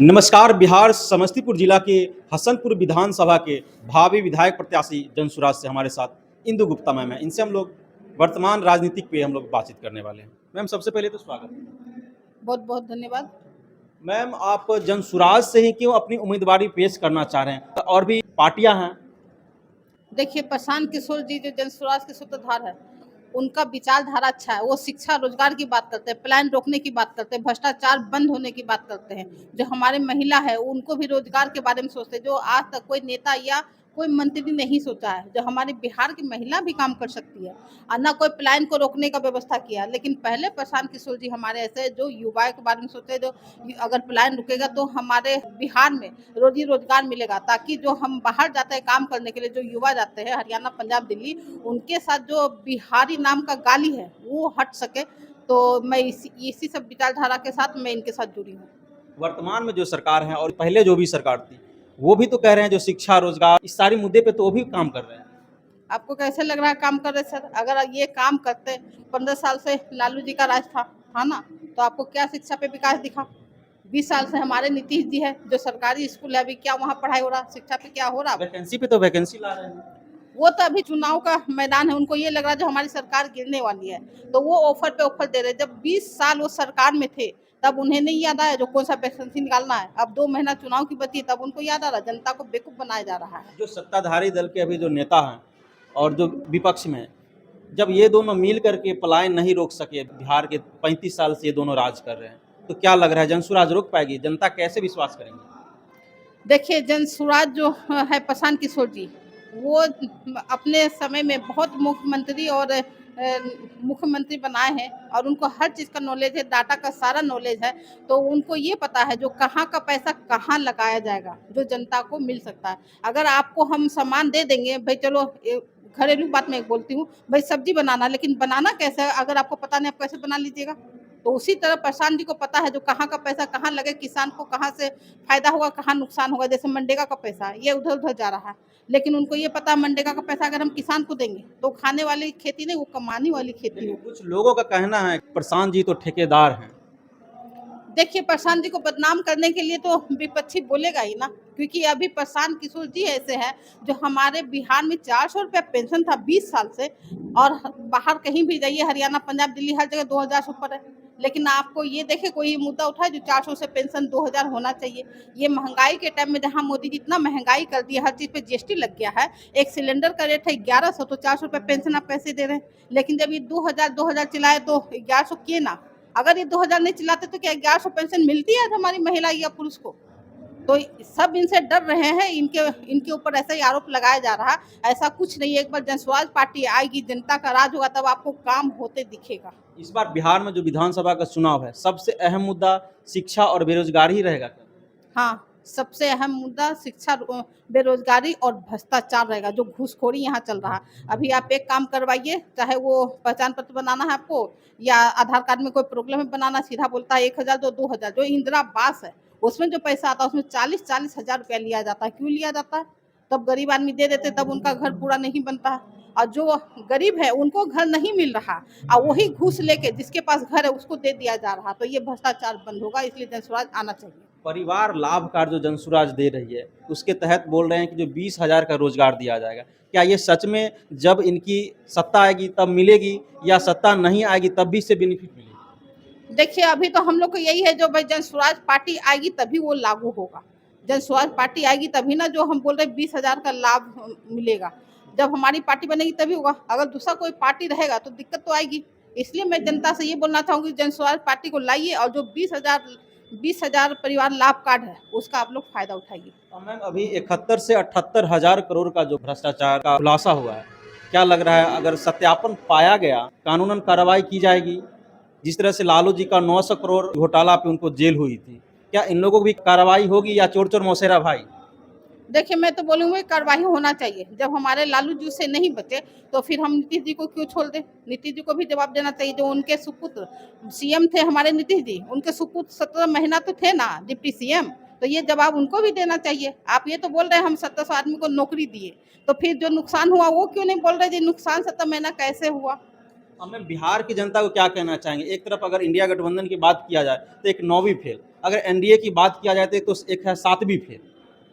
नमस्कार। बिहार समस्तीपुर जिला के हसनपुर विधानसभा के भावी विधायक प्रत्याशी जनसुराज से हमारे साथ इंदु गुप्ता मैम है। इनसे हम लोग वर्तमान राजनीतिक पे हम लोग बातचीत करने वाले हैं। मैम, सबसे पहले तो स्वागत है। बहुत बहुत धन्यवाद। मैम, आप जनसुराज से ही क्यों अपनी उम्मीदवारी पेश करना चाह रहे हैं? और भी पार्टियां हैं। देखिए, प्रशांत किशोर जी जो जनसुराज के सूत्रधार है, उनका विचारधारा अच्छा है। वो शिक्षा रोजगार की बात करते हैं, पलायन रोकने की बात करते हैं, भ्रष्टाचार बंद होने की बात करते हैं। जो हमारे महिला है उनको भी रोजगार के बारे में सोचते हैं, जो आज तक कोई नेता या कोई मंत्री नहीं सोचा है। जो हमारे बिहार की महिला भी काम कर सकती है और ना कोई पलायन को रोकने का व्यवस्था किया। लेकिन पहले प्रशांत किशोर जी हमारे ऐसे जो युवाओं के बारे में सोचते हैं, जो अगर पलायन रुकेगा तो हमारे बिहार में रोजी रोजगार मिलेगा, ताकि जो हम बाहर जाते हैं काम करने के लिए, जो युवा जाते हैं हरियाणा, पंजाब, दिल्ली, उनके साथ जो बिहारी नाम का गाली है वो हट सके। तो मैं इसी सब विचारधारा के साथ मैं इनके साथ जुड़ी हूँ। वर्तमान में जो सरकार है और पहले जो भी सरकार थी, वो भी तो कह रहे हैं जो शिक्षा रोजगार इस सारी मुद्दे पे तो वो भी काम कर रहे हैं। आपको कैसे लग रहा है काम कर रहे सर? अगर ये काम करते, 15 साल से लालू जी का राज था ना, तो आपको क्या शिक्षा पे विकास दिखा? 20 साल से हमारे नीतीश जी है, जो सरकारी स्कूल है, अभी क्या वहाँ पढ़ाई हो रहा? शिक्षा पे क्या हो रहा? वैकेंसी पे तो वैकेंसी ला रहे हैं। वो तो अभी चुनाव का मैदान है, उनको ये लग रहा है जो हमारी सरकार गिरने वाली है, तो वो ऑफर पे ऑफर दे रहे हैं। जब 20 साल वो सरकार में थे तब उन्हें नहीं याद आया जो कौन सा वैकेंसी निकालना है। अब 2 महीना चुनाव की बची तब उनको याद आ रहा। जनता को बेवकूफ बनाया जा रहा है। जो सत्ताधारी दल के अभी जो नेता हैं और जो विपक्ष में हैं, जब ये दोनों मिल करके पलायन नहीं रोक सके, बिहार के 35 साल से ये दोनों राज कर रहे हैं, तो क्या लग रहा है जनसुराज रोक पाएगी? जनता कैसे विश्वास करेंगे? देखिए, जनसुराज जो है प्रशांत किशोर जी, वो अपने समय में बहुत मुख्यमंत्री और मुख्यमंत्री बनाए हैं और उनको हर चीज़ का नॉलेज है, डाटा का सारा नॉलेज है। तो उनको ये पता है जो कहाँ का पैसा कहाँ लगाया जाएगा, जो जनता को मिल सकता है। अगर आपको हम सामान दे देंगे, भाई चलो घरेलू बात मैं बोलती हूँ, भाई सब्जी बनाना, लेकिन बनाना कैसे है अगर आपको पता नहीं, आप कैसे बना लीजिएगा? तो उसी तरह प्रशांत जी को पता है जो कहाँ का पैसा कहाँ लगे, किसान को कहाँ से फायदा होगा, कहाँ नुकसान होगा। जैसे मनरेगा का पैसा ये उधर उधर जा रहा है, लेकिन उनको ये पता है मनरेगा का पैसा अगर हम किसान को देंगे तो खाने वाली खेती नहीं, वो कमाने वाली खेती लेकिन होगी। कुछ लोगों का कहना है कि प्रशांत जी तो ठेकेदार हैं। देखिए, प्रशांत जी को बदनाम करने के लिए तो विपक्षी बोलेगा ही ना, क्योंकि अभी प्रशांत किशोर जी ऐसे हैं जो हमारे बिहार में 400 रुपया पेंशन था 20 साल से, और बाहर कहीं भी जाइए, हरियाणा, पंजाब, दिल्ली, हर जगह 2000 से ऊपर है। लेकिन आपको ये देखे कोई मुद्दा उठाए जो 400 से पेंशन 2000 होना चाहिए? ये महंगाई के टाइम में जहाँ मोदी जी इतना महंगाई कर दिया, हर चीज़ पे जीएसटी लग गया है। एक सिलेंडर का रेट है 1100, तो 400 रुपया पेंशन आप कैसे दे रहे हैं? लेकिन जब ये 2000 चिल्लाए तो 1100 किए ना। अगर ये 2000 नहीं चिल्लाते तो क्या 1100 पेंशन मिलती है आज हमारी महिला या पुरुष को? तो सब इनसे डर रहे हैं, इनके इनके ऊपर ऐसा ही आरोप लगाया जा रहा है। ऐसा कुछ नहीं है। एक बार जनसुराज पार्टी आएगी, जनता का राज होगा, तब आपको काम होते दिखेगा। इस बार बिहार में जो विधानसभा का चुनाव है, सबसे अहम मुद्दा शिक्षा और बेरोजगारी ही रहेगा क्या? हाँ, सबसे अहम मुद्दा शिक्षा, बेरोजगारी और भ्रष्टाचार रहेगा, जो घूसखोरी यहाँ चल रहा है। अभी आप एक काम करवाइए, चाहे वो पहचान पत्र बनाना है आपको या आधार कार्ड में कोई प्रॉब्लम है बनाना, सीधा बोलता है 1000 दो, 2000। जो इंदिरा आवास है उसमें जो पैसा आता है उसमें 40-40 हजार रुपया लिया जाता है। क्यों लिया जाता है? तब गरीब आदमी दे देते, तब उनका घर पूरा नहीं बनता है। और जो गरीब है उनको घर नहीं मिल रहा, और वही घूस लेके जिसके पास घर है उसको दे दिया जा रहा। तो ये भ्रष्टाचार बंद होगा, इसलिए जनसुराज आना चाहिए। परिवार लाभ कार्ड जो जनसुराज दे रही है, उसके तहत बोल रहे हैं कि जो 20,000 का रोजगार दिया जाएगा, क्या ये सच में जब इनकी सत्ता आएगी तब मिलेगी, या सत्ता नहीं आएगी तब भी इससे बेनिफिट मिलेगी? देखिए, अभी तो हम लोग को यही है जो भाई जनसुराज पार्टी आएगी तभी वो लागू होगा। जनसुराज पार्टी आएगी तभी ना, जो हम बोल रहे 20,000 का लाभ मिलेगा। जब हमारी पार्टी बनेगी तभी होगा। अगर दूसरा कोई पार्टी रहेगा तो दिक्कत तो आएगी। इसलिए मैं जनता से ये बोलना चाहूँगी, जनसुराज पार्टी को लाइए और जो 20,000 परिवार लाभ कार्ड है उसका आप लोग फायदा उठाइए। मैम, अभी 71 से 78,000 करोड़ का जो भ्रष्टाचार का खुलासा हुआ है, क्या लग रहा है अगर सत्यापन पाया गया, कानूनन कार्रवाई की जाएगी? जिस तरह से लालू जी का 900 करोड़ घोटाला पे उनको जेल हुई थी, क्या इन लोगों को भी कार्रवाई होगी, या चोर चोर मौसेरा भाई? देखिए, मैं तो बोलूँगी कार्रवाई होना चाहिए। जब हमारे लालू जी से नहीं बचे तो फिर हम नीतीश जी को क्यों छोड़ दें? नीतीश जी को भी जवाब देना चाहिए। जो उनके सुपुत्र सीएम थे हमारे नीतीश जी, उनके सुपुत्र 17 महीना तो थे ना डिप्टी सीएम, तो ये जवाब उनको भी देना चाहिए। आप ये तो बोल रहे हैं हम 1700 आदमी को नौकरी दिए, तो फिर जो नुकसान हुआ वो क्यों नहीं बोल रहे जी नुकसान 17 महीना कैसे हुआ? हमें बिहार की जनता को क्या कहना चाहेंगे? एक तरफ अगर इंडिया गठबंधन की बात किया जाए तो एक 9वीं फेल, अगर एनडीए की बात किया जाए तो एक है 7वीं फेल,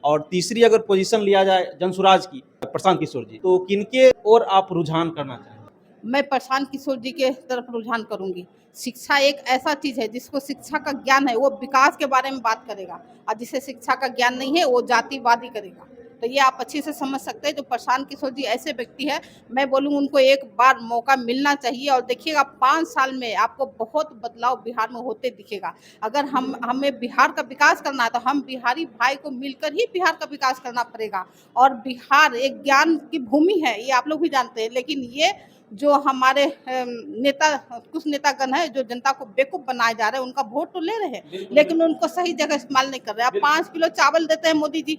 और तीसरी अगर पोजीशन लिया जाए जनसुराज की, प्रशांत किशोर जी, तो किनके ओर आप रुझान करना चाहेंगे? मैं प्रशांत किशोर जी के तरफ रुझान करूंगी। शिक्षा एक ऐसा चीज है जिसको शिक्षा का ज्ञान है वो विकास के बारे में बात करेगा, और जिसे शिक्षा का ज्ञान नहीं है वो जातिवादी करेगा। तो ये आप अच्छे से समझ सकते हैं। जो प्रशांत किशोर जी ऐसे व्यक्ति है, मैं बोलूँ उनको एक बार मौका मिलना चाहिए, और देखिएगा 5 साल में आपको बहुत बदलाव बिहार में होते दिखेगा। अगर हमें बिहार का विकास करना है तो हम बिहारी भाई को मिलकर ही बिहार का विकास करना पड़ेगा। और बिहार एक ज्ञान की भूमि है, ये आप लोग भी जानते हैं, लेकिन ये जो हमारे नेता, कुछ नेतागण है जो जनता को बेवकूफ बनाए जा रहे हैं, उनका वोट तो ले रहे हैं लेकिन उनको सही जगह इस्तेमाल नहीं कर रहे। अब 5 किलो चावल देते हैं मोदी जी,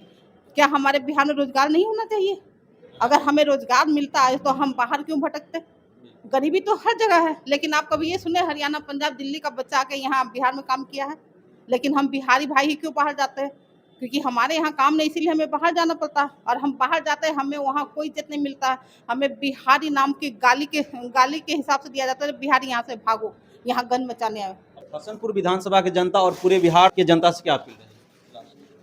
क्या हमारे बिहार में रोजगार नहीं होना चाहिए? अगर हमें रोजगार मिलता है तो हम बाहर क्यों भटकते? गरीबी तो हर जगह है, लेकिन आप कभी ये सुने हरियाणा, पंजाब, दिल्ली का बच्चा आके यहाँ बिहार में काम किया है? लेकिन हम बिहारी भाई ही क्यों बाहर जाते हैं? क्योंकि हमारे यहाँ काम नहीं, इसीलिए हमें बाहर जाना पड़ता है। और हम बाहर जाते हैं, हमें वहाँ कोई इज्जत नहीं मिलता है। हमें बिहारी नाम की गाली के हिसाब से दिया जाता है, बिहारी यहाँ से भागो, यहाँ गन मचाने आए। हसनपुर विधानसभा की जनता और पूरे बिहार की जनता से क्या अपील है?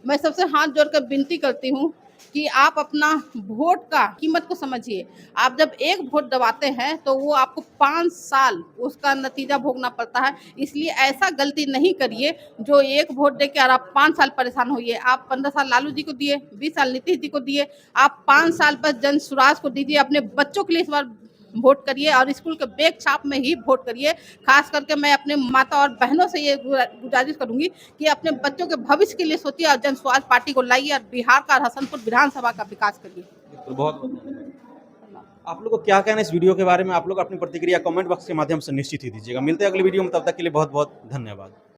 मैं सबसे हाथ जोड़कर विनती करती हूँ कि आप अपना वोट का कीमत को समझिए। आप जब एक वोट दबाते हैं तो वो आपको 5 साल उसका नतीजा भोगना पड़ता है। इसलिए ऐसा गलती नहीं करिए जो एक वोट देके और आप 5 साल परेशान होइए। आप 15 साल लालू जी को दिए, 20 साल नीतीश जी को दिए, आप 5 साल पर जन सुराज को दीजिए। अपने बच्चों के लिए इस बार वोट करिए और स्कूल के बैग छाप में ही वोट करिए। खास करके मैं अपने माता और बहनों से ये गुजारिश करूंगी कि अपने बच्चों के भविष्य के लिए सोचिए और जन स्वराज पार्टी को लाइए और बिहार का और हसनपुर विधानसभा का विकास करिए। तो बहुत आप लोग को क्या कहना है इस वीडियो के बारे में? आप लोग अपनी प्रतिक्रिया कमेंट बॉक्स के माध्यम से निश्चित ही दीजिएगा। मिलते हैं अगली वीडियो में, तब तक के लिए बहुत बहुत धन्यवाद।